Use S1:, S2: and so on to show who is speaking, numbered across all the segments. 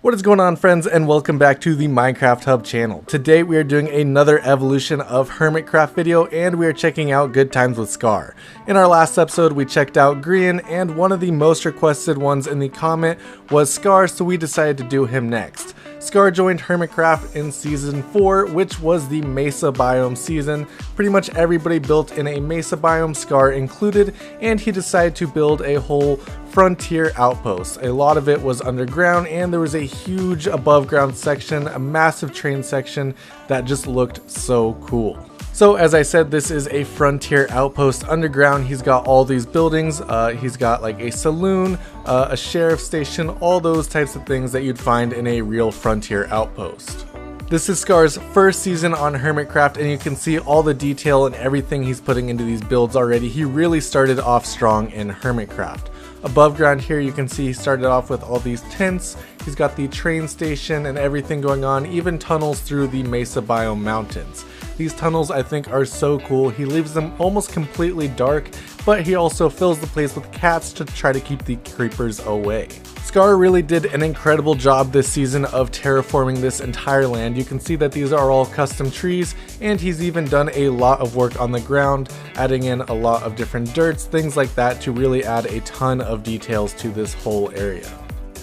S1: What is going on, friends, and welcome back to the Minecraft Hub channel. Today we are doing another evolution of Hermitcraft video, and we are checking out Good Times with Scar. In our last episode we checked out Grian, and one of the most requested ones in the comment was Scar, so we decided to do him next. Scar joined Hermitcraft in Season 4, which was the Mesa biome season. Pretty much everybody built in a Mesa biome, Scar included, and he decided to build a whole frontier outpost. A lot of it was underground, and there was a huge above ground section, a massive train section that just looked so cool. So as I said, this is a frontier outpost underground. He's got all these buildings. He's got like a saloon, a sheriff station, all those types of things that you'd find in a real frontier outpost. This is Scar's first season on Hermitcraft, and you can see all the detail and everything he's putting into these builds already. He really started off strong in Hermitcraft. Above ground here, you can see he started off with all these tents. He's got the train station and everything going on, even tunnels through the Mesa biome mountains. These tunnels I think are so cool. He leaves them almost completely dark, but he also fills the place with cats to try to keep the creepers away. Scar really did an incredible job this season of terraforming this entire land. You can see that these are all custom trees, and he's even done a lot of work on the ground, adding in a lot of different dirts, things like that, to really add a ton of details to this whole area.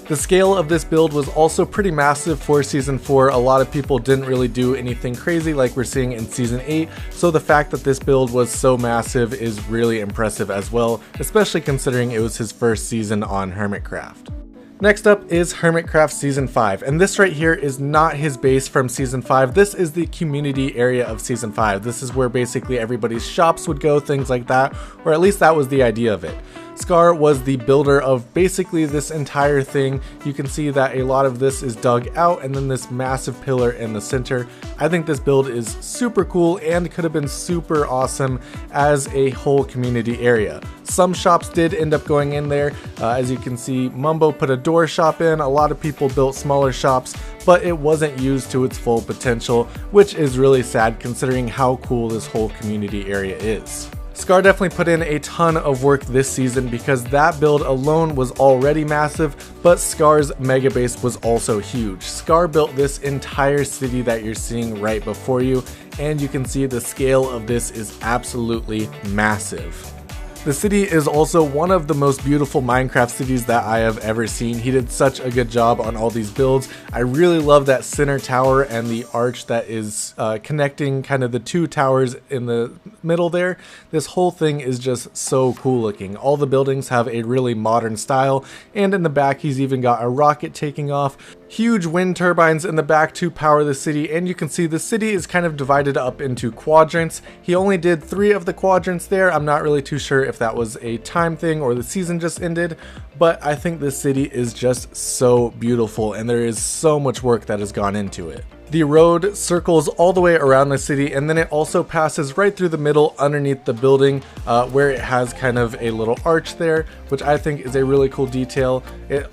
S1: The scale of this build was also pretty massive for Season 4. A lot of people didn't really do anything crazy like we're seeing in Season 8, so the fact that this build was so massive is really impressive as well, especially considering it was his first season on Hermitcraft. Next up is Hermitcraft Season 5, and this right here is not his base from Season 5. This is the community area of Season 5. This is where basically everybody's shops would go, things like that, or at least that was the idea of it. Scar was the builder of basically this entire thing. You can see that a lot of this is dug out, and then this massive pillar in the center. I think this build is super cool and could have been super awesome as a whole community area. Some shops did end up going in there. As you can see, Mumbo put a door shop in. A lot of people built smaller shops, but it wasn't used to its full potential, which is really sad considering how cool this whole community area is. Scar definitely put in a ton of work this season because that build alone was already massive, but Scar's mega base was also huge. Scar built this entire city that you're seeing right before you, and you can see the scale of this is absolutely massive. The city is also one of the most beautiful Minecraft cities that I have ever seen. He did such a good job on all these builds. I really love that center tower and the arch that is connecting kind of the two towers in the middle there. This whole thing is just so cool looking. All the buildings have a really modern style, and in the back he's even got a rocket taking off. Huge wind turbines in the back to power the city, and you can see the city is kind of divided up into quadrants. He only did 3 of the quadrants there. I'm not really too sure if that was a time thing or the season just ended, but I think this city is just so beautiful, and there is so much work that has gone into it. The road circles all the way around the city, and then it also passes right through the middle underneath the building where it has kind of a little arch there, which I think is a really cool detail.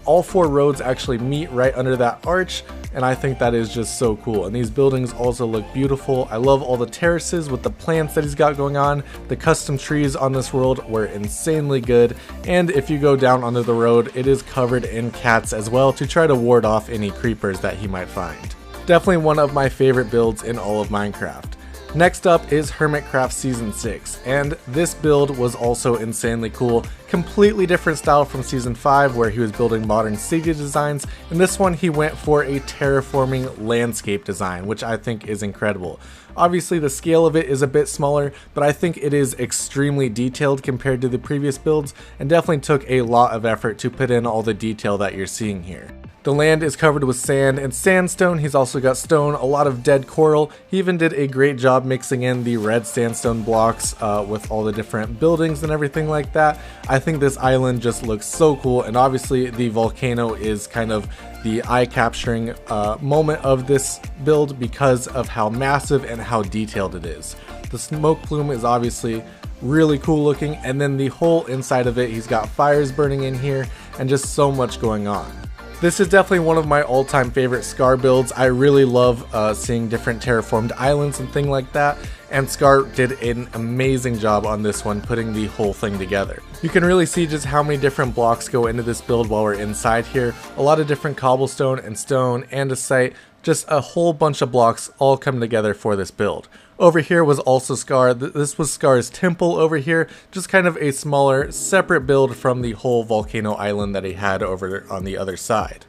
S1: All 4 roads actually meet right under that arch, and I think that is just so cool. And these buildings also look beautiful. I love all the terraces with the plants that he's got going on. The custom trees on this world were insanely good, and if you go down under the road, it is covered in cats as well to try to ward off any creepers that he might find. Definitely one of my favorite builds in all of Minecraft. Next up is Hermitcraft Season 6, and this build was also insanely cool. Completely different style from Season 5 where he was building modern city designs. In this one he went for a terraforming landscape design, which I think is incredible. Obviously the scale of it is a bit smaller, but I think it is extremely detailed compared to the previous builds, and definitely took a lot of effort to put in all the detail that you're seeing here. The land is covered with sand and sandstone. He's also got stone, a lot of dead coral. He even did a great job mixing in the red sandstone blocks with all the different buildings and everything like that. I think this island just looks so cool, and obviously the volcano is kind of the eye-capturing moment of this build because of how massive and how detailed it is. The smoke plume is obviously really cool looking, and then the whole inside of it, he's got fires burning in here and just so much going on. This is definitely one of my all-time favorite Scar builds. I really love seeing different terraformed islands and things like that. and Scar did an amazing job on this one, putting the whole thing together. You can really see just how many different blocks go into this build while we're inside here. A lot of different cobblestone and stone, andesite, just a whole bunch of blocks all come together for this build. Over here was also Scar. This was Scar's temple over here, just kind of a smaller, separate build from the whole volcano island that he had over on the other side.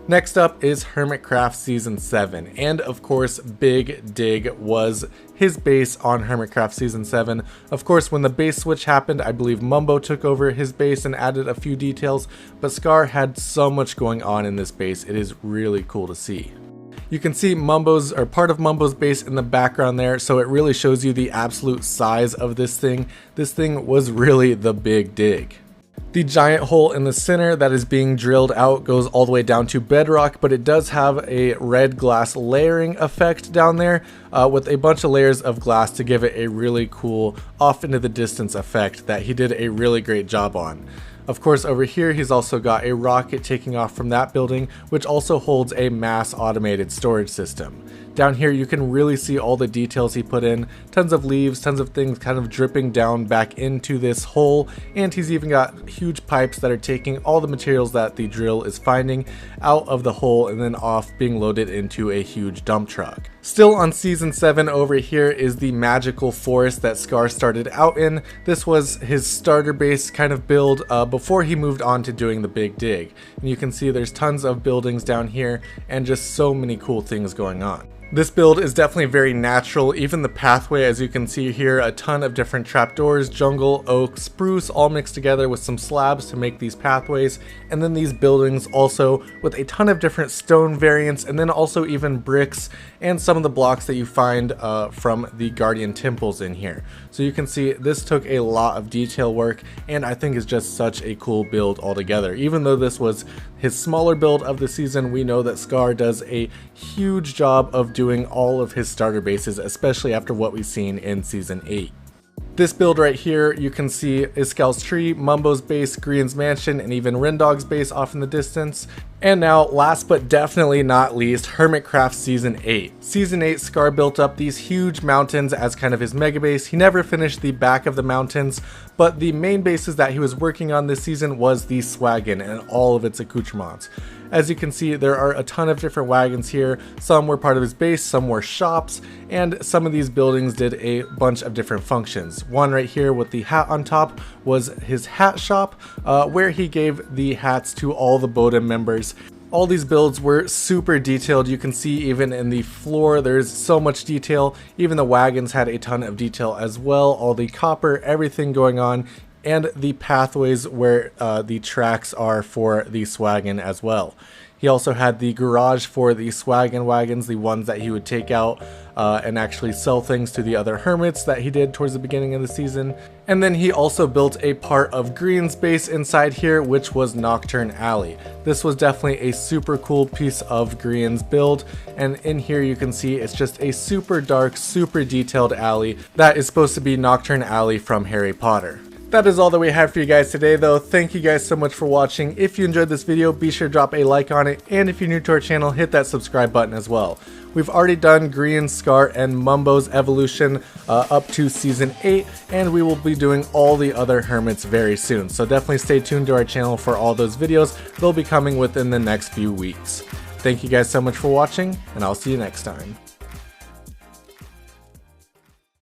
S1: Next up is Hermitcraft Season 7, and of course Big Dig was his base on Hermitcraft Season 7. Of course, when the base switch happened, I believe Mumbo took over his base and added a few details, but Scar had so much going on in this base. It is really cool to see. You can see part of Mumbo's base in the background there, so it really shows you the absolute size of this thing. This thing was really the Big Dig. The giant hole in the center that is being drilled out goes all the way down to bedrock, but it does have a red glass layering effect down there with a bunch of layers of glass to give it a really cool off into the distance effect that he did a really great job on. Of course, over here he's also got a rocket taking off from that building, which also holds a mass automated storage system. Down here you can really see all the details he put in, tons of leaves, tons of things kind of dripping down back into this hole, and he's even got huge pipes that are taking all the materials that the drill is finding out of the hole and then off being loaded into a huge dump truck. Still on Season 7 over here is the magical forest that Scar started out in. This was his starter base kind of build before he moved on to doing the Big Dig. And you can see there's tons of buildings down here and just so many cool things going on. This build is definitely very natural. Even the pathway, as you can see here, a ton of different trapdoors, jungle, oak, spruce, all mixed together with some slabs to make these pathways. And then these buildings also with a ton of different stone variants, and then also even bricks and some of the blocks that you find from the Guardian temples in here. So you can see this took a lot of detail work, and I think is just such a cool build altogether. Even though this was his smaller build of the season, we know that Scar does a huge job of doing all of his starter bases, especially after what we've seen in Season 8. This build right here, you can see Iskal's tree, Mumbo's base, Grian's mansion, and even Rendog's base off in the distance. And now, last but definitely not least, Hermitcraft Season 8. Season 8, Scar built up these huge mountains as kind of his mega base. He never finished the back of the mountains, but the main bases that he was working on this season was the Swagon and all of its accoutrements. As you can see, there are a ton of different wagons here. Some were part of his base, some were shops, and some of these buildings did a bunch of different functions. One right here with the hat on top was his hat shop, where he gave the hats to all the Bodem members. All these builds were super detailed. You can see even in the floor there's so much detail. Even the wagons had a ton of detail as well. All the copper, everything going on, and the pathways where the tracks are for the Swagon as well. He also had the garage for the Swagon wagons, the ones that he would take out and actually sell things to the other hermits that he did towards the beginning of the season. And then he also built a part of Grian's base inside here, which was Nocturne Alley. This was definitely a super cool piece of Grian's build, and in here you can see it's just a super dark, super detailed alley that is supposed to be Nocturne Alley from Harry Potter. That is all that we have for you guys today though. Thank you guys so much for watching. If you enjoyed this video, be sure to drop a like on it, and if you're new to our channel, hit that subscribe button as well. We've already done Grian, Scar, and Mumbo's evolution up to Season 8, and we will be doing all the other hermits very soon. So definitely stay tuned to our channel for all those videos. They'll be coming within the next few weeks. Thank you guys so much for watching, and I'll see you next time.